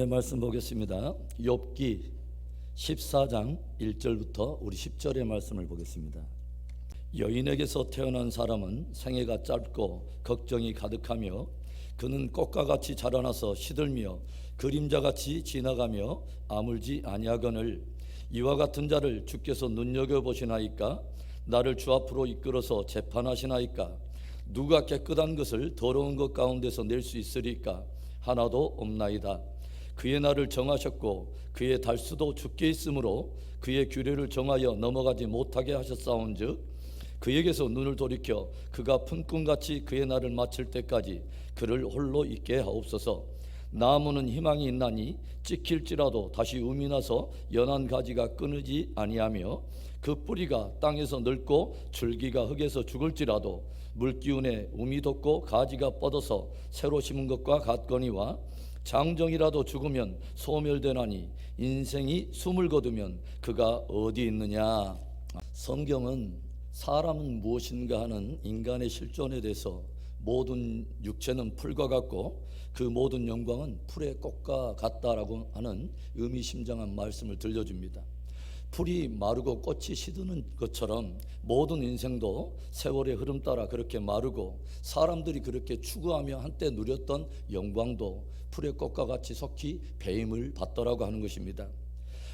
하나님의 말씀 보겠습니다. 욥기 14장 1절부터 우리 10절의 말씀을 보겠습니다. 여인에게서 태어난 사람은 생애가 짧고 걱정이 가득하며 그는 꽃과 같이 자라나서 시들며 그림자같이 지나가며 아물지 아니하거늘 이와 같은 자를 주께서 눈여겨보시나이까? 나를 주 앞으로 이끌어서 재판하시나이까? 누가 깨끗한 것을 더러운 것 가운데서 낼 수 있으리까? 하나도 없나이다. 그의 날을 정하셨고 그의 달수도 주께 있으므로 그의 규례를 정하여 넘어가지 못하게 하셨사온즉 그에게서 눈을 돌이켜 그가 품꾼같이 그의 날을 마칠 때까지 그를 홀로 있게 하옵소서. 나무는 희망이 있나니 찍힐지라도 다시 um이 나서 연한 가지가 끊이지 아니하며 그 뿌리가 땅에서 늙고 줄기가 흙에서 죽을지라도 물기운에 um이 돋고 가지가 뻗어서 새로 심은 것과 같거니와 장정이라도 죽으면 소멸되나니 인생이 숨을 거두면 그가 어디 있느냐. 성경은 사람은 무엇인가 하는 인간의 실존에 대해서 모든 육체는 풀과 같고 그 모든 영광은 풀의 꽃과 같다라고 하는 의미심장한 말씀을 들려줍니다. 풀이 마르고 꽃이 시드는 것처럼 모든 인생도 세월의 흐름 따라 그렇게 마르고 사람들이 그렇게 추구하며 한때 누렸던 영광도 풀의 꽃과 같이 속히 배임을 받더라고 하는 것입니다.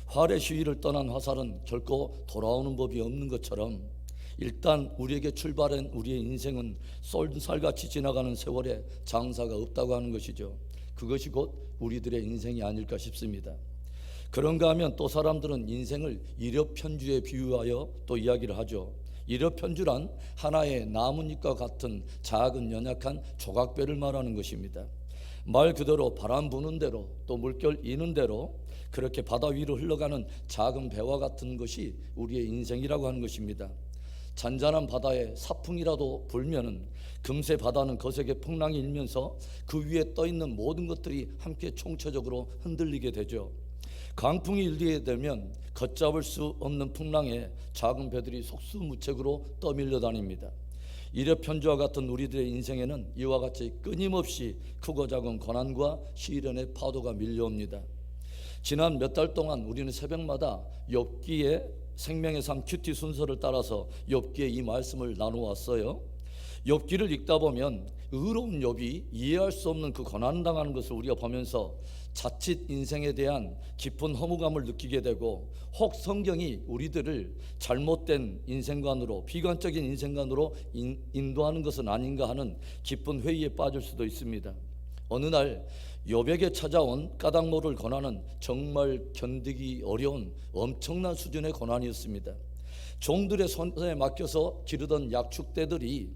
활의 시위를 떠난 화살은 결코 돌아오는 법이 없는 것처럼 일단 우리에게 출발한 우리의 인생은 쏜살같이 지나가는 세월에 장사가 없다고 하는 것이죠. 그것이 곧 우리들의 인생이 아닐까 싶습니다. 그런가 하면 또 사람들은 인생을 일엽편주에 비유하여 또 이야기를 하죠. 일엽편주란 하나의 나뭇잎과 같은 작은 연약한 조각배를 말하는 것입니다. 말 그대로 바람 부는 대로 또 물결 이는 대로 그렇게 바다 위로 흘러가는 작은 배와 같은 것이 우리의 인생이라고 하는 것입니다. 잔잔한 바다에 사풍이라도 불면은 금세 바다는 거세게 풍랑이 일면서 그 위에 떠있는 모든 것들이 함께 총체적으로 흔들리게 되죠. 강풍이 일게 되면 걷잡을 수 없는 풍랑에 작은 배들이 속수무책으로 떠밀려 다닙니다. 일엽편주와 같은 우리들의 인생에는 이와 같이 끊임없이 크고 작은 고난과 시련의 파도가 밀려옵니다. 지난 몇 달 동안 우리는 새벽마다 욥기의 생명의 삶 큐티 순서를 따라서 욥기의 이 말씀을 나누었어요. 욥기를 읽다 보면 의로운 욥이 이해할 수 없는 그 고난당하는 것을 우리가 보면서 자칫 인생에 대한 깊은 허무감을 느끼게 되고 혹 성경이 우리들을 잘못된 인생관으로 비관적인 인생관으로 인도하는 것은 아닌가 하는 깊은 회의에 빠질 수도 있습니다. 어느 날 욥에게 찾아온 까닭 모를 고난은 정말 견디기 어려운 엄청난 수준의 고난이었습니다. 종들의 손에 맡겨서 기르던 약축대들이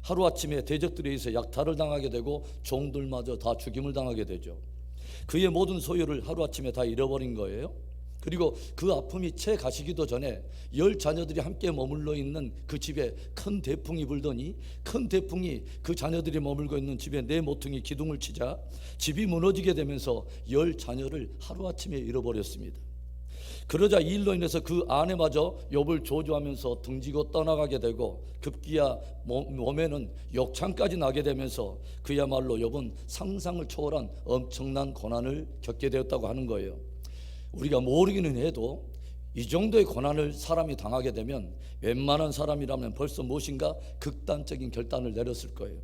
하루아침에 대적들에 의해서 약탈을 당하게 되고 종들마저 다 죽임을 당하게 되죠. 그의 모든 소유를 하루아침에 다 잃어버린 거예요. 그리고 그 아픔이 채 가시기도 전에 10 자녀들이 함께 머물러 있는 그 집에 큰 대풍이 불더니 큰 대풍이 그 자녀들이 머물고 있는 집에 네 모퉁이 기둥을 치자 집이 무너지게 되면서 10 자녀를 하루아침에 잃어버렸습니다. 그러자 이 일로 인해서 그 아내마저 욥을 저주하면서 등지고 떠나가게 되고 급기야 몸에는 욕창까지 나게 되면서 그야말로 욥은 상상을 초월한 엄청난 고난을 겪게 되었다고 하는 거예요. 우리가 모르기는 해도 이 정도의 고난을 사람이 당하게 되면 웬만한 사람이라면 벌써 무엇인가 극단적인 결단을 내렸을 거예요.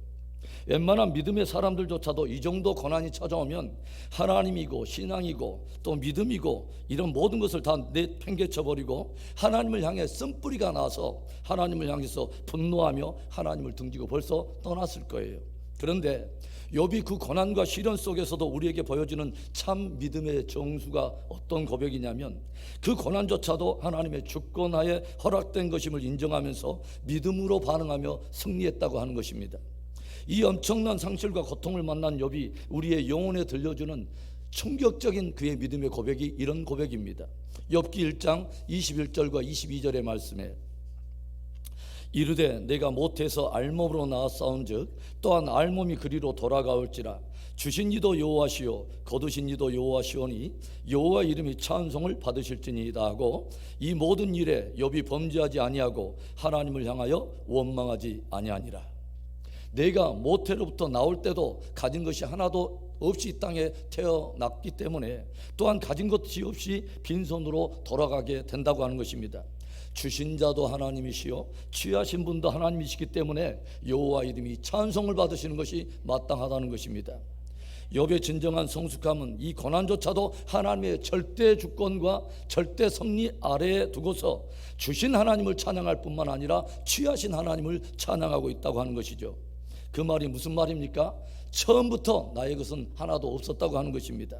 웬만한 믿음의 사람들조차도 이 정도 고난이 찾아오면 하나님이고 신앙이고 또 믿음이고 이런 모든 것을 다 내팽개쳐버리고 하나님을 향해 쓴뿌리가 나서 하나님을 향해서 분노하며 하나님을 등지고 벌써 떠났을 거예요. 그런데 욥이 그 고난과 시련 속에서도 우리에게 보여주는 참 믿음의 정수가 어떤 고백이냐면 그 고난조차도 하나님의 주권하에 허락된 것임을 인정하면서 믿음으로 반응하며 승리했다고 하는 것입니다. 이 엄청난 상실과 고통을 만난 욥이 우리의 영혼에 들려주는 충격적인 그의 믿음의 고백이 이런 고백입니다. 욥기 1장 21절과 22절의 말씀에 이르되 내가 모태에서 알몸으로 나았사온즉 또한 알몸이 그리로 돌아가올지라 주신 이도 여호와시요 거두신 이도 여호와시오니 여호와 이름이 찬송을 받으실지니이다 하고 이 모든 일에 욥이 범죄하지 아니하고 하나님을 향하여 원망하지 아니하니라. 내가 모태로부터 나올 때도 가진 것이 하나도 없이 이 땅에 태어났기 때문에 또한 가진 것이 없이 빈손으로 돌아가게 된다고 하는 것입니다. 주신 자도 하나님이시요 취하신 분도 하나님이시기 때문에 여호와 이름이 찬송을 받으시는 것이 마땅하다는 것입니다. 욥의 진정한 성숙함은 이 고난조차도 하나님의 절대 주권과 절대 섭리 아래에 두고서 주신 하나님을 찬양할 뿐만 아니라 취하신 하나님을 찬양하고 있다고 하는 것이죠. 그 말이 무슨 말입니까? 처음부터 나의 것은 하나도 없었다고 하는 것입니다.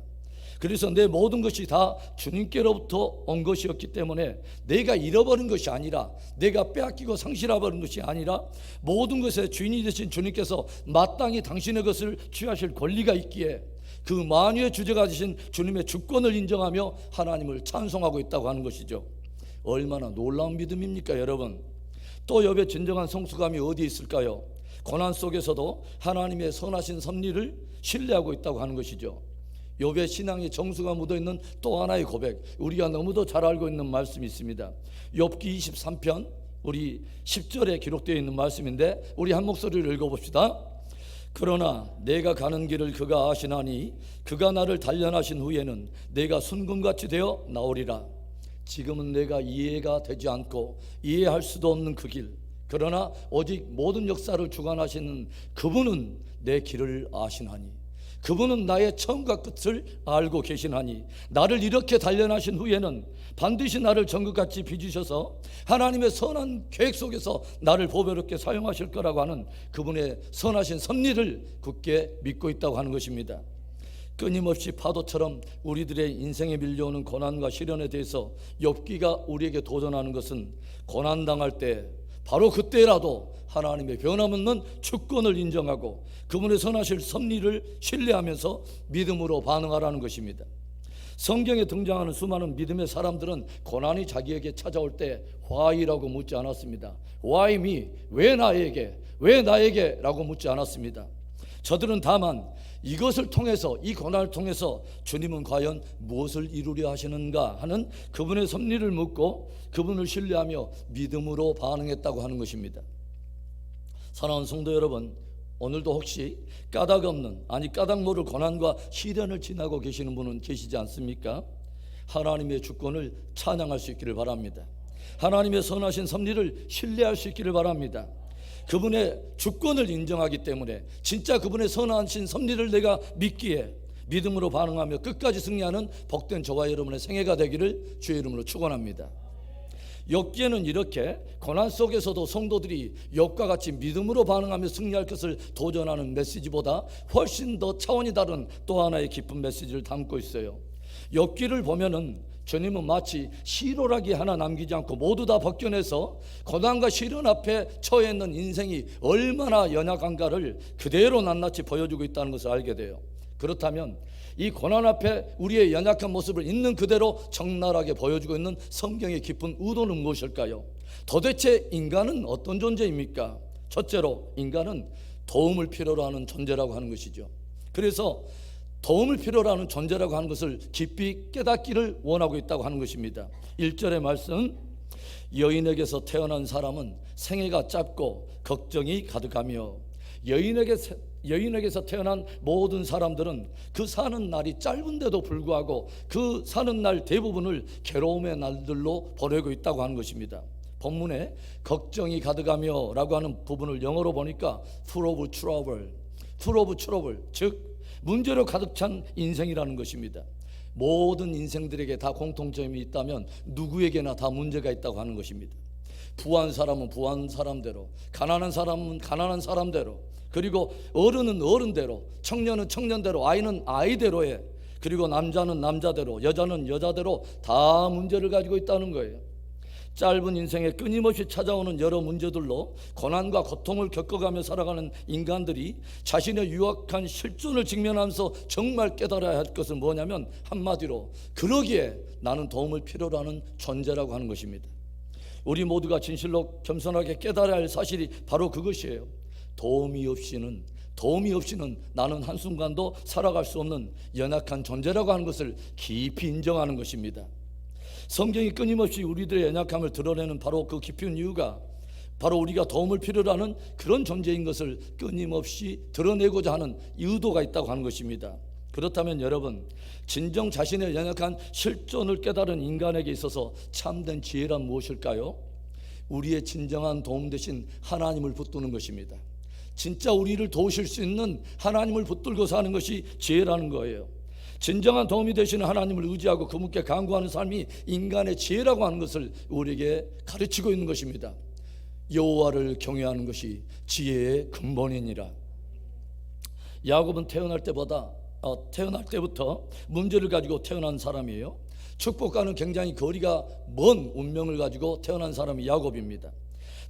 그래서 내 모든 것이 다 주님께로부터 온 것이었기 때문에 내가 잃어버린 것이 아니라, 내가 빼앗기고 상실해버린 것이 아니라 모든 것의 주인이 되신 주님께서 마땅히 당신의 것을 취하실 권리가 있기에 그 만유의 주제가 되신 주님의 주권을 인정하며 하나님을 찬송하고 있다고 하는 것이죠. 얼마나 놀라운 믿음입니까 여러분. 또 욥의 진정한 성숙함이 어디에 있을까요? 고난 속에서도 하나님의 선하신 섭리를 신뢰하고 있다고 하는 것이죠. 욥의 신앙의 정수가 묻어있는 또 하나의 고백, 우리가 너무도 잘 알고 있는 말씀이 있습니다. 욥기 23편 우리 10절에 기록되어 있는 말씀인데 우리 한 목소리를 읽어봅시다. 그러나 내가 가는 길을 그가 아시나니 그가 나를 단련하신 후에는 내가 순금같이 되어 나오리라. 지금은 내가 이해가 되지 않고 이해할 수도 없는 그 길, 그러나 오직 모든 역사를 주관하시는 그분은 내 길을 아시나니 그분은 나의 처음과 끝을 알고 계시나니 나를 이렇게 단련하신 후에는 반드시 나를 정금같이 빚으셔서 하나님의 선한 계획 속에서 나를 보배롭게 사용하실 거라고 하는 그분의 선하신 섭리를 굳게 믿고 있다고 하는 것입니다. 끊임없이 파도처럼 우리들의 인생에 밀려오는 고난과 시련에 대해서 욥기가 우리에게 도전하는 것은 고난당할 때 바로 그때라도 하나님의 변함없는 주권을 인정하고 그분의 선하실 섭리를 신뢰하면서 믿음으로 반응하라는 것입니다. 성경에 등장하는 수많은 믿음의 사람들은 고난이 자기에게 찾아올 때 why라고 묻지 않았습니다. Why me? 왜 나에게? 왜 나에게? 라고 묻지 않았습니다. 저들은 다만 이것을 통해서, 이 고난을 통해서 주님은 과연 무엇을 이루려 하시는가 하는 그분의 섭리를 묻고 그분을 신뢰하며 믿음으로 반응했다고 하는 것입니다. 사랑하는 성도 여러분, 오늘도 혹시 까닭 없는, 아니 까닭 모를 고난과 시련을 지나고 계시는 분은 계시지 않습니까? 하나님의 주권을 찬양할 수 있기를 바랍니다. 하나님의 선하신 섭리를 신뢰할 수 있기를 바랍니다. 그분의 주권을 인정하기 때문에 진짜 그분의 선하신 섭리를 내가 믿기에 믿음으로 반응하며 끝까지 승리하는 복된 저와 여러분의 생애가 되기를 주의 이름으로 축원합니다. 욥기에는 이렇게 고난 속에서도 성도들이 욥과 같이 믿음으로 반응하며 승리할 것을 도전하는 메시지보다 훨씬 더 차원이 다른 또 하나의 깊은 메시지를 담고 있어요. 욥기를 보면은 주님은 마치 시로라기 하나 남기지 않고 모두 다 벗겨내서 고난과 시련 앞에 처해 있는 인생이 얼마나 연약한가를 그대로 낱낱이 보여주고 있다는 것을 알게 돼요. 그렇다면 이 고난 앞에 우리의 연약한 모습을 있는 그대로 적나라하게 보여주고 있는 성경의 깊은 의도는 무엇일까요? 도대체 인간은 어떤 존재입니까? 첫째로 인간은 도움을 필요로 하는 존재라고 하는 것이죠. 그래서 도움을 필요로 하는 존재라고 하는 것을 깊이 깨닫기를 원하고 있다고 하는 것입니다. 1절의 말씀, 여인에게서 태어난 사람은 생애가 짧고 걱정이 가득하며 여인에게서 태어난 모든 사람들은 그 사는 날이 짧은데도 불구하고 그 사는 날 대부분을 괴로움의 날들로 보내고 있다고 하는 것입니다. 본문에 걱정이 가득하며 라고 하는 부분을 영어로 보니까 full of trouble, 즉 문제로 가득 찬 인생이라는 것입니다. 모든 인생들에게 다 공통점이 있다면 누구에게나 다 문제가 있다고 하는 것입니다. 부한 사람은 부한 사람대로, 가난한 사람은 가난한 사람대로, 그리고 어른은 어른대로, 청년은 청년대로, 아이는 아이대로에, 그리고 남자는 남자대로, 여자는 여자대로 다 문제를 가지고 있다는 거예요. 짧은 인생에 끊임없이 찾아오는 여러 문제들로 고난과 고통을 겪어가며 살아가는 인간들이 자신의 유약한 실존을 직면하면서 정말 깨달아야 할 것은 뭐냐면 한마디로 그러기에 나는 도움을 필요로 하는 존재라고 하는 것입니다. 우리 모두가 진실로 겸손하게 깨달아야 할 사실이 바로 그것이에요. 도움이 없이는 나는 한순간도 살아갈 수 없는 연약한 존재라고 하는 것을 깊이 인정하는 것입니다. 성경이 끊임없이 우리들의 연약함을 드러내는 바로 그 깊은 이유가 바로 우리가 도움을 필요로 하는 그런 존재인 것을 끊임없이 드러내고자 하는 의도가 있다고 하는 것입니다. 그렇다면 여러분, 진정 자신의 연약한 실존을 깨달은 인간에게 있어서 참된 지혜란 무엇일까요? 우리의 진정한 도움 대신 하나님을 붙드는 것입니다. 진짜 우리를 도우실 수 있는 하나님을 붙들고 사는 것이 지혜라는 거예요. 진정한 도움이 되시는 하나님을 의지하고 그분께 간구하는 삶이 인간의 지혜라고 하는 것을 우리에게 가르치고 있는 것입니다. 여호와를 경외하는 것이 지혜의 근본이니라. 야곱은 태어날 때부터 문제를 가지고 태어난 사람이에요. 축복과는 굉장히 거리가 먼 운명을 가지고 태어난 사람이 야곱입니다.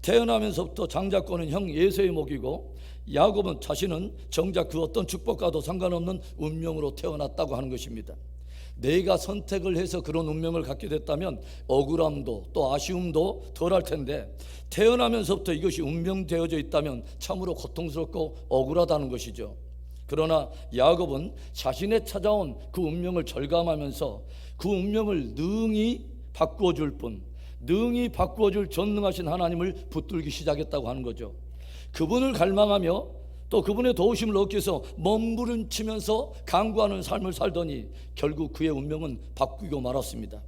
태어나면서부터 장자권은 형 에서의 목이고, 야곱은 자신은 정작 그 어떤 축복과도 상관없는 운명으로 태어났다고 하는 것입니다. 내가 선택을 해서 그런 운명을 갖게 됐다면 억울함도 또 아쉬움도 덜할 텐데, 태어나면서부터 이것이 운명되어져 있다면 참으로 고통스럽고 억울하다는 것이죠. 그러나 야곱은 자신의 찾아온 그 운명을 절감하면서 그 운명을 능히 바꾸어줄 능히 바꾸어줄 전능하신 하나님을 붙들기 시작했다고 하는 거죠. 그분을 갈망하며 또 그분의 도우심을 얻기 위해서 몸부림치면서 간구하는 삶을 살더니 결국 그의 운명은 바뀌고 말았습니다.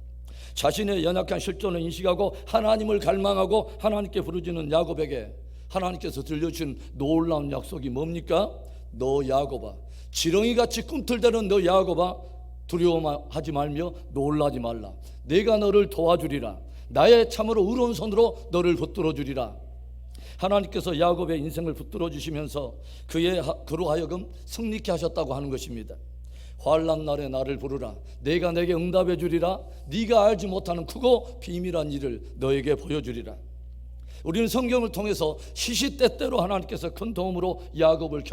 자신의 연약한 실존을 인식하고 하나님을 갈망하고 하나님께 부르짖는 야곱에게 하나님께서 들려주신 놀라운 약속이 뭡니까? 너 야곱아, 지렁이같이 꿈틀대는 너 야곱아, 두려워하지 말며 놀라지 말라. 내가 너를 도와주리라. 나의 참으로 의로운 손으로 너를 붙들어 주리라. 하나님께서 야곱의 인생을 붙들어 주시면서 그로 하여금 승리케 하셨다고 하는 것입니다. 환난 날에 나를 부르라. 내가 내게 응답해 주리라. 네가 알지 못하는 크고 비밀한 일을 너에게 보여주리라. 우리는 성경을 통해서 시시때때로 하나님께서 큰 도움으로 야곱을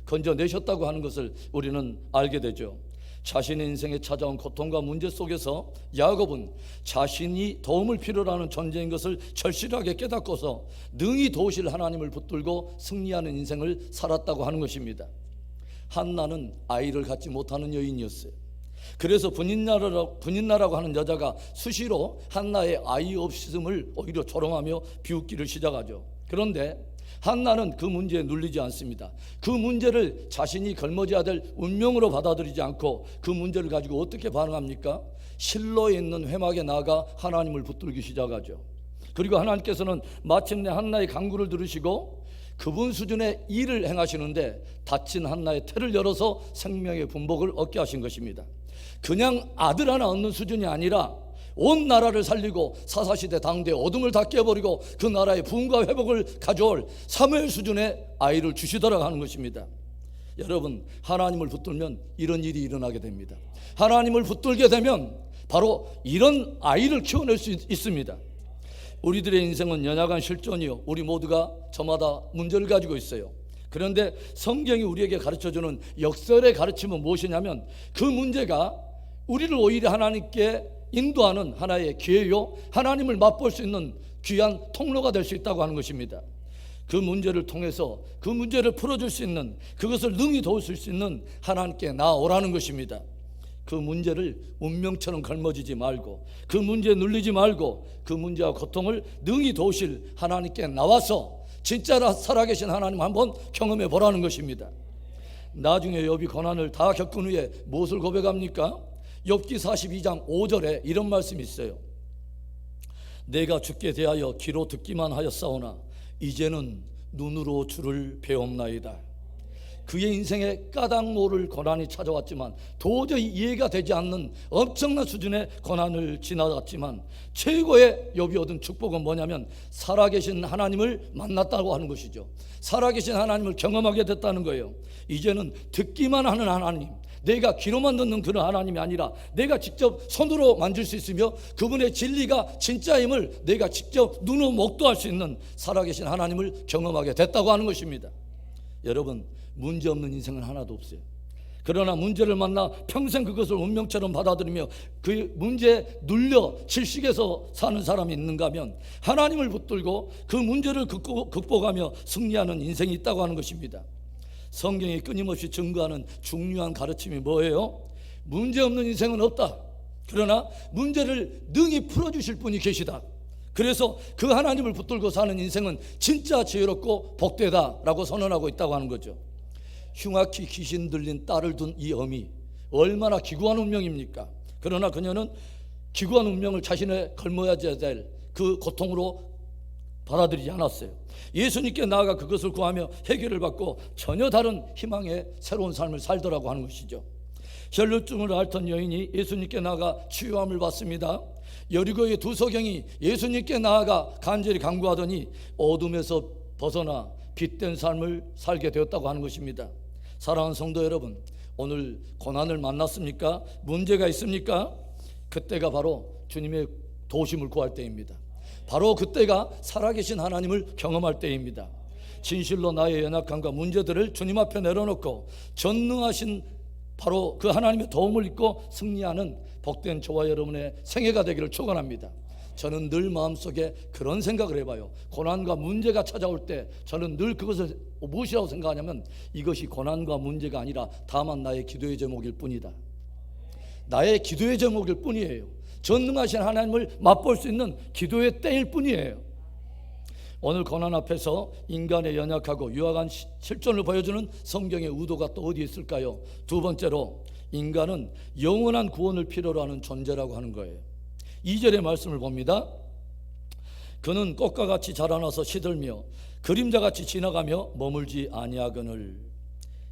건져내셨다고 하는 것을 우리는 알게 되죠. 자신의 인생에 찾아온 고통과 문제 속에서 야곱은 자신이 도움을 필요로 하는 존재인 것을 절실하게 깨닫고서 능히 도우실 하나님을 붙들고 승리하는 인생을 살았다고 하는 것입니다. 한나는 아이를 갖지 못하는 여인이었어요. 그래서 분인나라고 하는 여자가 수시로 한나의 아이 없음을 오히려 조롱하며 비웃기를 시작하죠. 그런데 한나는 그 문제에 눌리지 않습니다. 그 문제를 자신이 걸머져야 될 운명으로 받아들이지 않고 그 문제를 가지고 어떻게 반응합니까? 실로에 있는 회막에 나아가 하나님을 붙들기 시작하죠. 그리고 하나님께서는 마침내 한나의 간구를 들으시고 그분 수준의 일을 행하시는데 다친 한나의 태를 열어서 생명의 분복을 얻게 하신 것입니다. 그냥 아들 하나 얻는 수준이 아니라 온 나라를 살리고 사사시대 당대의 어둠을 다 깨버리고 그 나라의 부흥과 회복을 가져올 사무엘 수준의 아이를 주시더라 하는 것입니다. 여러분, 하나님을 붙들면 이런 일이 일어나게 됩니다. 하나님을 붙들게 되면 바로 이런 아이를 키워낼 수 있습니다. 우리들의 인생은 연약한 실존이요, 우리 모두가 저마다 문제를 가지고 있어요. 그런데 성경이 우리에게 가르쳐주는 역설의 가르침은 무엇이냐면 그 문제가 우리를 오히려 하나님께 인도하는 하나의 기회요, 하나님을 맛볼 수 있는 귀한 통로가 될 수 있다고 하는 것입니다. 그 문제를 통해서 그 문제를 풀어줄 수 있는, 그것을 능히 도우실 수 있는 하나님께 나아오라는 것입니다. 그 문제를 운명처럼 걸머지지 말고, 그 문제에 눌리지 말고, 그 문제와 고통을 능히 도우실 하나님께 나와서 진짜 살아계신 하나님 한번 경험해 보라는 것입니다. 나중에 욥이 고난을 다 겪은 후에 무엇을 고백합니까? 욥기 42장 5절에 이런 말씀이 있어요. 내가 주께 대하여 귀로 듣기만 하였사오나 이제는 눈으로 주를 배옵나이다. 그의 인생에 까닭 모를 고난이 찾아왔지만 도저히 이해가 되지 않는 엄청난 수준의 고난을 지나갔지만 최고의 욥이 얻은 축복은 뭐냐면 살아계신 하나님을 만났다고 하는 것이죠. 살아계신 하나님을 경험하게 됐다는 거예요. 이제는 듣기만 하는 하나님, 내가 귀로만 듣는 그런 하나님이 아니라 내가 직접 손으로 만질 수 있으며 그분의 진리가 진짜임을 내가 직접 눈으로 목도할 수 있는 살아계신 하나님을 경험하게 됐다고 하는 것입니다. 여러분, 문제없는 인생은 하나도 없어요. 그러나 문제를 만나 평생 그것을 운명처럼 받아들이며 그 문제에 눌려 질식해서 사는 사람이 있는가 하면 하나님을 붙들고 그 문제를 극복하며 승리하는 인생이 있다고 하는 것입니다. 성경이 끊임없이 증거하는 중요한 가르침이 뭐예요? 문제없는 인생은 없다. 그러나 문제를 능히 풀어주실 분이 계시다. 그래서 그 하나님을 붙들고 사는 인생은 진짜 지혜롭고 복되다라고 선언하고 있다고 하는 거죠. 흉악히 귀신 들린 딸을 둔 이 어미, 얼마나 기구한 운명입니까? 그러나 그녀는 기구한 운명을 자신의 걸머야 될 그 고통으로 받아들이지 않았어요. 예수님께 나아가 그것을 구하며 해결을 받고 전혀 다른 희망의 새로운 삶을 살더라고 하는 것이죠. 혈루증을 앓던 여인이 예수님께 나아가 치유함을 받습니다. 여리고의 두 서경이 예수님께 나아가 간절히 간구하더니 어둠에서 벗어나 빛된 삶을 살게 되었다고 하는 것입니다. 사랑하는 성도 여러분, 오늘 고난을 만났습니까? 문제가 있습니까? 그때가 바로 주님의 도우심을 구할 때입니다. 바로 그때가 살아계신 하나님을 경험할 때입니다. 진실로 나의 연약함과 문제들을 주님 앞에 내려놓고 전능하신 바로 그 하나님의 도움을 입고 승리하는 복된 저와 여러분의 생애가 되기를 축원합니다. 저는 늘 마음속에 그런 생각을 해봐요. 고난과 문제가 찾아올 때 저는 늘 그것을 무엇이라고 생각하냐면 이것이 고난과 문제가 아니라 다만 나의 기도의 제목일 뿐이다. 나의 기도의 제목일 뿐이에요. 전능하신 하나님을 맛볼 수 있는 기도의 때일 뿐이에요. 오늘 고난 앞에서 인간의 연약하고 유약한 실존을 보여주는 성경의 의도가 또 어디에 있을까요? 두 번째로, 인간은 영원한 구원을 필요로 하는 존재라고 하는 거예요. 2절의 말씀을 봅니다. 그는 꽃과 같이 자라나서 시들며 그림자같이 지나가며 머물지 아니하거늘.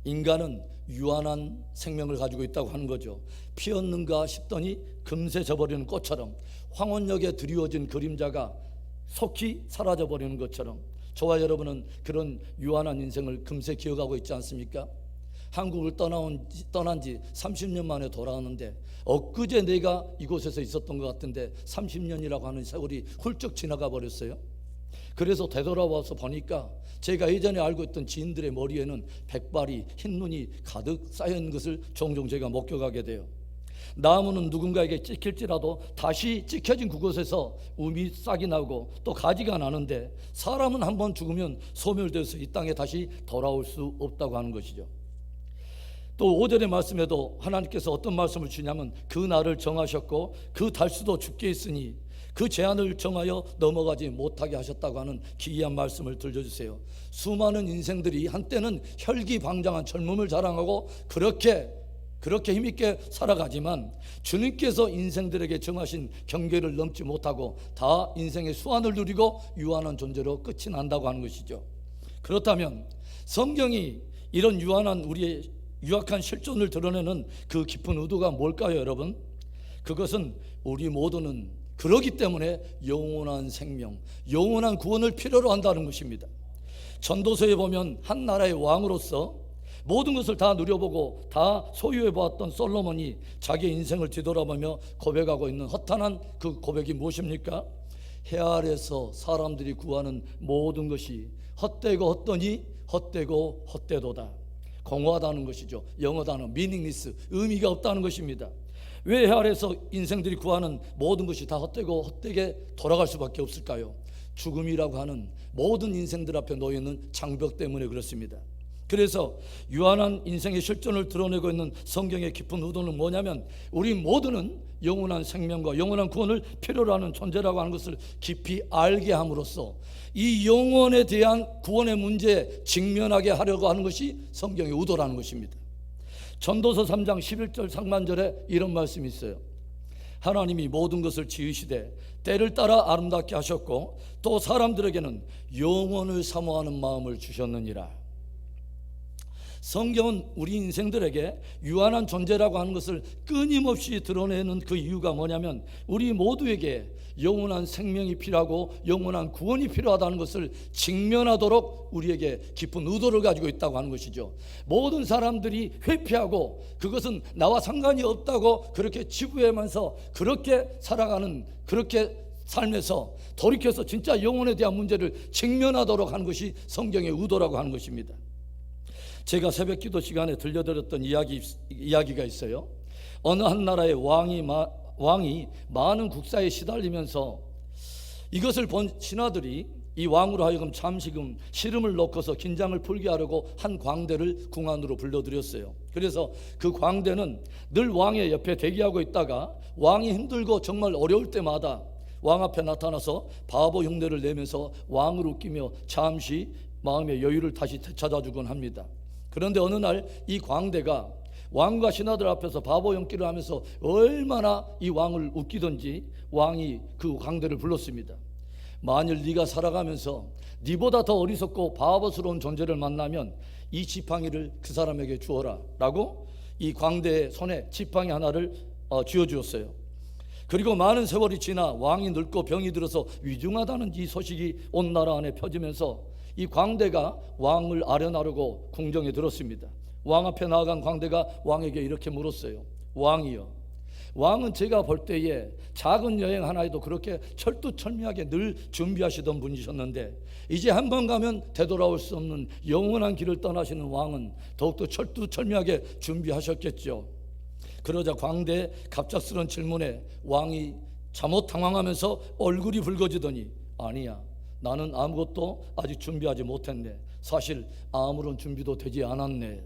인간은 유한한 생명을 가지고 있다고 하는 거죠. 피었는가 싶더니 금세 져버리는 꽃처럼, 황혼역에 드리워진 그림자가 속히 사라져버리는 것처럼 저와 여러분은 그런 유한한 인생을 금세 기억하고 있지 않습니까? 한국을 떠난 지 30년 만에 돌아왔는데 엊그제 내가 이곳에서 있었던 것 같은데 30년이라고 하는 세월이 훌쩍 지나가 버렸어요. 그래서 되돌아와서 보니까 제가 예전에 알고 있던 지인들의 머리에는 백발이, 흰눈이 가득 쌓여있는 것을 종종 제가 목격하게 돼요. 나무는 누군가에게 찍힐지라도 다시 찍혀진 그곳에서 um이 싹이 나고 또 가지가 나는데, 사람은 한번 죽으면 소멸돼서 이 땅에 다시 돌아올 수 없다고 하는 것이죠. 또 5절의 말씀에도 하나님께서 어떤 말씀을 주냐면 그 날을 정하셨고 그 달수도 죽게 있으니 그 제한을 정하여 넘어가지 못하게 하셨다고 하는 기이한 말씀을 들려주세요. 수많은 인생들이 한때는 혈기방장한 젊음을 자랑하고 그렇게 힘있게 살아가지만 주님께서 인생들에게 정하신 경계를 넘지 못하고 다 인생의 수완을 누리고 유한한 존재로 끝이 난다고 하는 것이죠. 그렇다면 성경이 이런 유한한 우리의 유약한 실존을 드러내는 그 깊은 의도가 뭘까요, 여러분? 그것은 우리 모두는 그러기 때문에 영원한 생명, 영원한 구원을 필요로 한다는 것입니다. 전도서에 보면 한 나라의 왕으로서 모든 것을 다 누려보고 다 소유해 보았던 솔로몬이 자기 인생을 뒤돌아보며 고백하고 있는 허탄한 그 고백이 무엇입니까? 해 아래서 사람들이 구하는 모든 것이 헛되고 헛되니 헛되고 헛되도다. 공허하다는 것이죠. 영어 단어 meaningless, 의미가 없다는 것입니다. 왜 해 아래서 인생들이 구하는 모든 것이 다 헛되고 헛되게 돌아갈 수밖에 없을까요? 죽음이라고 하는 모든 인생들 앞에 놓여있는 장벽 때문에 그렇습니다. 그래서 유한한 인생의 실존을 드러내고 있는 성경의 깊은 의도는 뭐냐면 우리 모두는 영원한 생명과 영원한 구원을 필요로 하는 존재라고 하는 것을 깊이 알게 함으로써 이 영원에 대한 구원의 문제에 직면하게 하려고 하는 것이 성경의 의도라는 것입니다. 전도서 3장 11절 상반절에 이런 말씀이 있어요. 하나님이 모든 것을 지으시되 때를 따라 아름답게 하셨고 또 사람들에게는 영원을 사모하는 마음을 주셨느니라. 성경은 우리 인생들에게 유한한 존재라고 하는 것을 끊임없이 드러내는 그 이유가 뭐냐면 우리 모두에게 영원한 생명이 필요하고 영원한 구원이 필요하다는 것을 직면하도록 우리에게 깊은 의도를 가지고 있다고 하는 것이죠. 모든 사람들이 회피하고 그것은 나와 상관이 없다고 그렇게 치부하면서 그렇게 살아가는 그렇게 삶에서 돌이켜서 진짜 영혼에 대한 문제를 직면하도록 하는 것이 성경의 의도라고 하는 것입니다. 제가 새벽 기도 시간에 들려드렸던 이야기가 있어요. 어느 한 나라의 왕이 많은 국사에 시달리면서 이것을 본 신하들이 이 왕으로 하여금 잠시금 시름을 넣고서 긴장을 풀게 하려고 한 광대를 궁 안으로 불러들였어요. 그래서 그 광대는 늘 왕의 옆에 대기하고 있다가 왕이 힘들고 정말 어려울 때마다 왕 앞에 나타나서 바보 흉내를 내면서 왕을 웃기며 잠시 마음의 여유를 다시 되찾아주곤 합니다. 그런데 어느 날 이 광대가 왕과 신하들 앞에서 바보 연기를 하면서 얼마나 이 왕을 웃기던지 왕이 그 광대를 불렀습니다. 만일 네가 살아가면서 네보다 더 어리석고 바보스러운 존재를 만나면 이 지팡이를 그 사람에게 주어라 라고 이 광대의 손에 지팡이 하나를 쥐어주었어요. 그리고 많은 세월이 지나 왕이 늙고 병이 들어서 위중하다는 이 소식이 온 나라 안에 펴지면서 이 광대가 왕을 아련하려고 궁정에 들었습니다. 왕 앞에 나아간 광대가 왕에게 이렇게 물었어요. 왕이여, 왕은 제가 볼 때에 작은 여행 하나에도 그렇게 철두철미하게 늘 준비하시던 분이셨는데 이제 한 번 가면 되돌아올 수 없는 영원한 길을 떠나시는 왕은 더욱더 철두철미하게 준비하셨겠죠. 그러자 광대의 갑작스러운 질문에 왕이 잠옷 당황하면서 얼굴이 붉어지더니 아니야, 나는 아무것도 아직 준비하지 못했네. 사실 아무런 준비도 되지 않았네.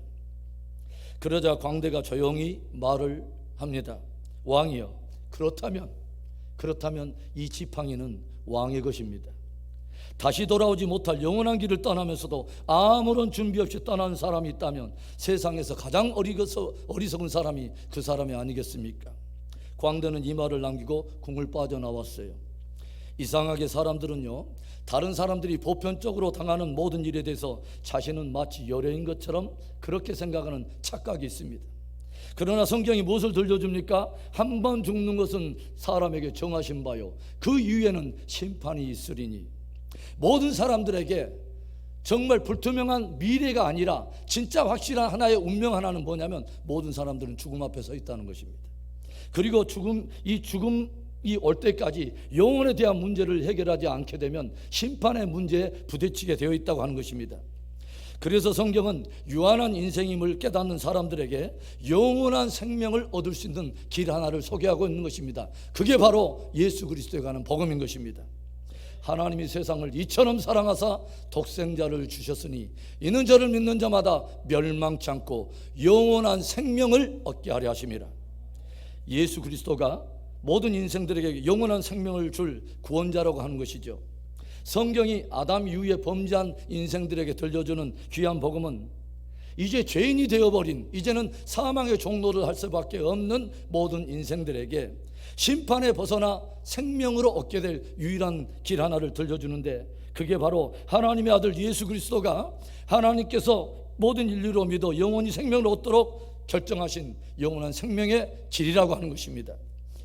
그러자 광대가 조용히 말을 합니다. 왕이여, 그렇다면 이 지팡이는 왕의 것입니다. 다시 돌아오지 못할 영원한 길을 떠나면서도 아무런 준비 없이 떠나는 사람이 있다면 세상에서 가장 어리석은 사람이 그 사람이 아니겠습니까? 광대는 이 말을 남기고 궁을 빠져나왔어요. 이상하게 사람들은요, 다른 사람들이 보편적으로 당하는 모든 일에 대해서 자신은 마치 여뢰인 것처럼 그렇게 생각하는 착각이 있습니다. 그러나 성경이 무엇을 들려줍니까? 한 번 죽는 것은 사람에게 정하신 바요, 그 이후에는 심판이 있으리니. 모든 사람들에게 정말 불투명한 미래가 아니라 진짜 확실한 하나의 운명 하나는 뭐냐면 모든 사람들은 죽음 앞에 서 있다는 것입니다. 그리고 죽음이 올 때까지 영혼에 대한 문제를 해결하지 않게 되면 심판의 문제에 부딪히게 되어 있다고 하는 것입니다. 그래서 성경은 유한한 인생임을 깨닫는 사람들에게 영원한 생명을 얻을 수 있는 길 하나를 소개하고 있는 것입니다. 그게 바로 예수 그리스도에 관한 복음인 것입니다. 하나님이 세상을 이처럼 사랑하사 독생자를 주셨으니 이는 저를 믿는 자마다 멸망치 않고 영원한 생명을 얻게 하려 하심이라. 예수 그리스도가 모든 인생들에게 영원한 생명을 줄 구원자라고 하는 것이죠. 성경이 아담 이후에 범죄한 인생들에게 들려주는 귀한 복음은 이제 죄인이 되어버린, 이제는 사망의 종로를 할 수밖에 없는 모든 인생들에게 심판에 벗어나 생명으로 얻게 될 유일한 길 하나를 들려주는데, 그게 바로 하나님의 아들 예수 그리스도가 하나님께서 모든 인류로 믿어 영원히 생명을 얻도록 결정하신 영원한 생명의 길이라고 하는 것입니다.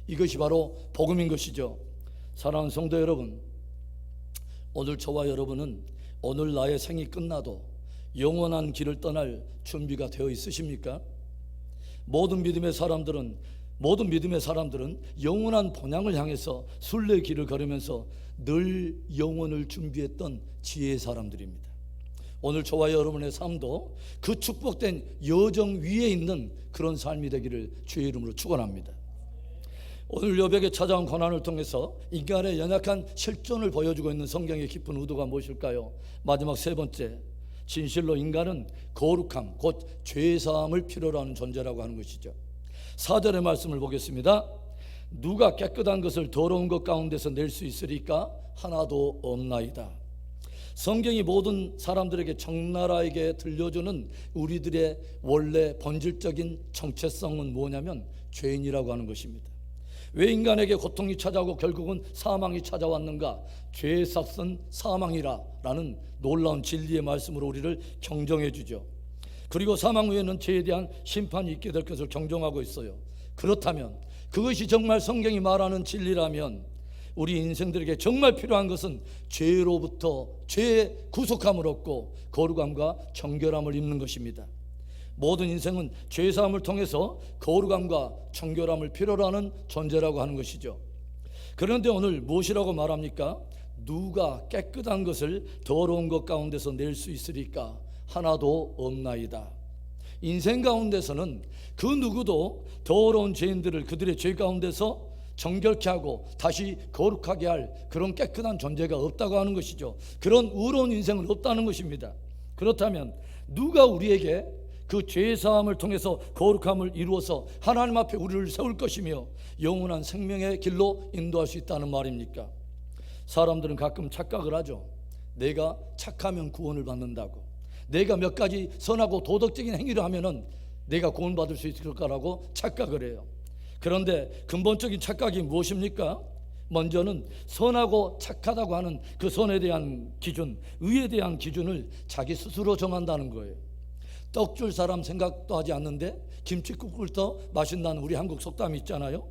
이것이 바로 복음인 것이죠. 사랑하는 성도 여러분, 오늘 저와 여러분은 오늘 나의 생이 끝나도 영원한 길을 떠날 준비가 되어 있으십니까? 모든 믿음의 사람들은 영원한 본향을 향해서 순례의 길을 걸으면서 늘 영원을 준비했던 지혜의 사람들입니다. 오늘 저와 여러분의 삶도 그 축복된 여정 위에 있는 그런 삶이 되기를 주의 이름으로 축원합니다. 오늘 여백에 찾아온 고난을 통해서 인간의 연약한 실존을 보여주고 있는 성경의 깊은 의도가 무엇일까요? 마지막 세 번째, 진실로 인간은 거룩함, 곧 죄사함을 필요로 하는 존재라고 하는 것이죠. 4절의 말씀을 보겠습니다. 누가 깨끗한 것을 더러운 것 가운데서 낼 수 있으리까? 하나도 없나이다. 성경이 모든 사람들에게 적나라하게 들려주는 우리들의 원래 본질적인 정체성은 뭐냐면 죄인이라고 하는 것입니다. 왜 인간에게 고통이 찾아오고 결국은 사망이 찾아왔는가? 죄의 삭은 사망이라 라는 놀라운 진리의 말씀으로 우리를 경정해 주죠. 그리고 사망 후에는 죄에 대한 심판이 있게 될 것을 경종하고 있어요. 그렇다면 그것이 정말 성경이 말하는 진리라면 우리 인생들에게 정말 필요한 것은 죄로부터 죄의 구속함을 얻고 거룩함과 정결함을 입는 것입니다. 모든 인생은 죄사함을 통해서 거룩함과 정결함을 필요로 하는 존재라고 하는 것이죠. 그런데 오늘 무엇이라고 말합니까? 누가 깨끗한 것을 더러운 것 가운데서 낼 수 있으리까? 하나도 없나이다. 인생 가운데서는 그 누구도 더러운 죄인들을 그들의 죄 가운데서 정결케 하고 다시 거룩하게 할 그런 깨끗한 존재가 없다고 하는 것이죠. 그런 의로운 인생은 없다는 것입니다. 그렇다면 누가 우리에게 그 죄사함을 통해서 거룩함을 이루어서 하나님 앞에 우리를 세울 것이며 영원한 생명의 길로 인도할 수 있다는 말입니까? 사람들은 가끔 착각을 하죠. 내가 착하면 구원을 받는다고, 내가 몇 가지 선하고 도덕적인 행위를 하면은 내가 구원받을 수 있을 거라고 착각을 해요. 그런데 근본적인 착각이 무엇입니까? 먼저는 선하고 착하다고 하는 그 선에 대한 기준, 의에 대한 기준을 자기 스스로 정한다는 거예요. 떡 줄 사람 생각도 하지 않는데 김치국을 더 마신다는 우리 한국 속담이 있잖아요.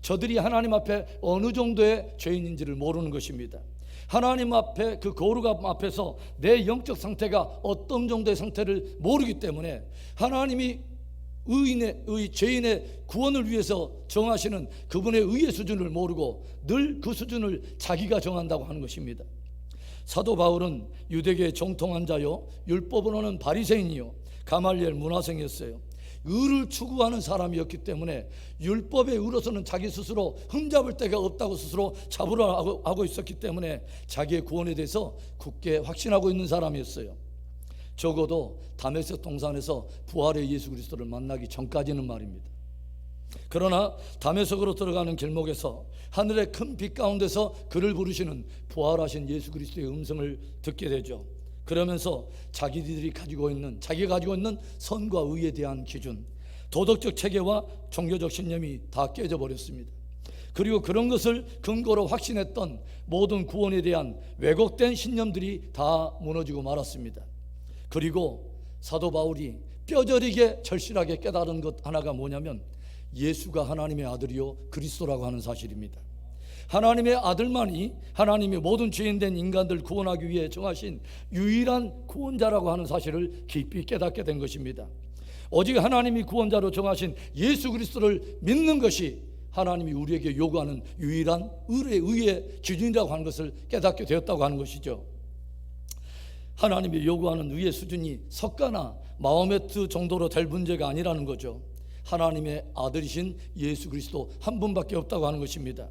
저들이 하나님 앞에 어느 정도의 죄인인지를 모르는 것입니다. 하나님 앞에 그 거룩함 앞에서 내 영적 상태가 어떤 정도의 상태를 모르기 때문에 하나님이 죄인의 구원을 위해서 정하시는 그분의 의의 수준을 모르고 늘 그 수준을 자기가 정한다고 하는 것입니다. 사도 바울은 유대교의 정통한 자요 율법으로는 바리새인이요 가말리엘 문화생이었어요. 의를 추구하는 사람이었기 때문에 율법의 의로서는 자기 스스로 흠잡을 데가 없다고 스스로 자부를 하고 있었기 때문에 자기의 구원에 대해서 굳게 확신하고 있는 사람이었어요. 적어도 다메섹 동산에서 부활의 예수 그리스도를 만나기 전까지는 말입니다. 그러나 다메섹으로 들어가는 길목에서 하늘의 큰 빛 가운데서 그를 부르시는 부활하신 예수 그리스도의 음성을 듣게 되죠. 그러면서 자기가 가지고 있는 선과 의에 대한 기준, 도덕적 체계와 종교적 신념이 다 깨져버렸습니다. 그리고 그런 것을 근거로 확신했던 모든 구원에 대한 왜곡된 신념들이 다 무너지고 말았습니다. 그리고 사도 바울이 뼈저리게 절실하게 깨달은 것 하나가 뭐냐면 예수가 하나님의 아들이요 그리스도라고 하는 사실입니다. 하나님의 아들만이 하나님의 모든 죄인된 인간들 구원하기 위해 정하신 유일한 구원자라고 하는 사실을 깊이 깨닫게 된 것입니다. 오직 하나님이 구원자로 정하신 예수 그리스도를 믿는 것이 하나님이 우리에게 요구하는 유일한 의의 기준이라고 하는 것을 깨닫게 되었다고 하는 것이죠. 하나님이 요구하는 의의 수준이 석가나 마호메트 정도로 될 문제가 아니라는 거죠. 하나님의 아들이신 예수 그리스도 한 분밖에 없다고 하는 것입니다.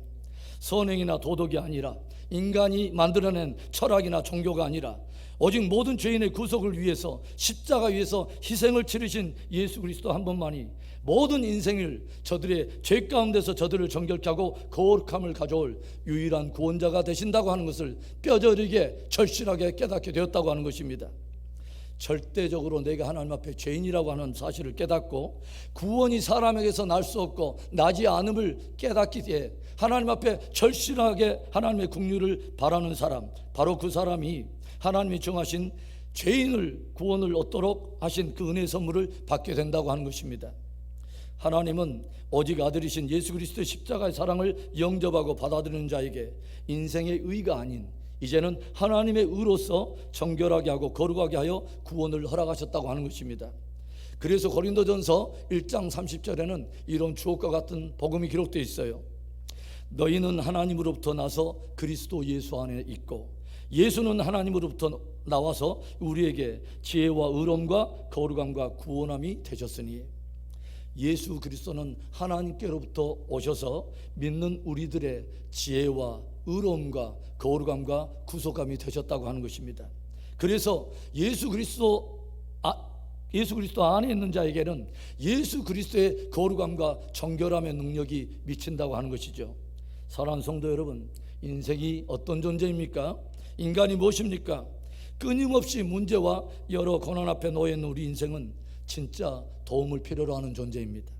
선행이나 도덕이 아니라 인간이 만들어낸 철학이나 종교가 아니라 오직 모든 죄인의 구속을 위해서 십자가 위에서 희생을 치르신 예수 그리스도 한 분만이 모든 인생을 저들의 죄 가운데서 저들을 정결케 하고 거룩함을 가져올 유일한 구원자가 되신다고 하는 것을 뼈저리게 절실하게 깨닫게 되었다고 하는 것입니다. 절대적으로 내가 하나님 앞에 죄인이라고 하는 사실을 깨닫고 구원이 사람에게서 날 수 없고 나지 않음을 깨닫기에 하나님 앞에 절실하게 하나님의 긍휼을 바라는 사람, 바로 그 사람이 하나님이 정하신 죄인을 구원을 얻도록 하신 그 은혜의 선물을 받게 된다고 하는 것입니다. 하나님은 오직 아들이신 예수 그리스도의 십자가의 사랑을 영접하고 받아들이는 자에게 인생의 의가 아닌 이제는 하나님의 의로서 정결하게 하고 거룩하게 하여 구원을 허락하셨다고 하는 것입니다. 그래서 고린도전서 1장 30절에는 이런 주옥과 같은 복음이 기록되어 있어요. 너희는 하나님으로부터 나서 그리스도 예수 안에 있고 예수는 하나님으로부터 나와서 우리에게 지혜와 의로움과 거룩함과 구원함이 되셨으니 예수 그리스도는 하나님께로부터 오셔서 믿는 우리들의 지혜와 의로움과 거룩함과 구속함이 되셨다고 하는 것입니다. 그래서 예수 그리스도 안에 있는 자에게는 예수 그리스도의 거룩함과 정결함의 능력이 미친다고 하는 것이죠. 사랑하는 성도 여러분, 인생이 어떤 존재입니까? 인간이 무엇입니까? 끊임없이 문제와 여러 고난 앞에 놓여 있는 우리 인생은 진짜 도움을 필요로 하는 존재입니다.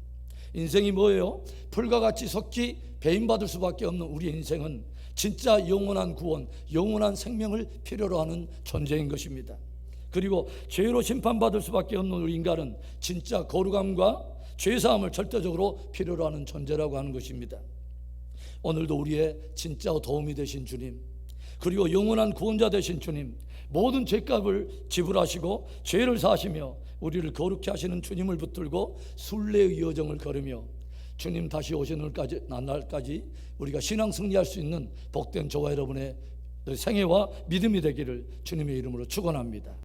인생이 뭐예요? 풀과 같이 속히 배임받을 수밖에 없는 우리 인생은 진짜 영원한 구원, 영원한 생명을 필요로 하는 존재인 것입니다. 그리고 죄로 심판받을 수밖에 없는 우리 인간은 진짜 거룩함과 죄사함을 절대적으로 필요로 하는 존재라고 하는 것입니다. 오늘도 우리의 진짜 도움이 되신 주님, 그리고 영원한 구원자 되신 주님, 모든 죄값을 지불하시고 죄를 사하시며 우리를 거룩히 하시는 주님을 붙들고 순례의 여정을 걸으며 주님 다시 오시는 날까지 우리가 신앙 승리할 수 있는 복된 저와 여러분의 생애와 믿음이 되기를 주님의 이름으로 축원합니다.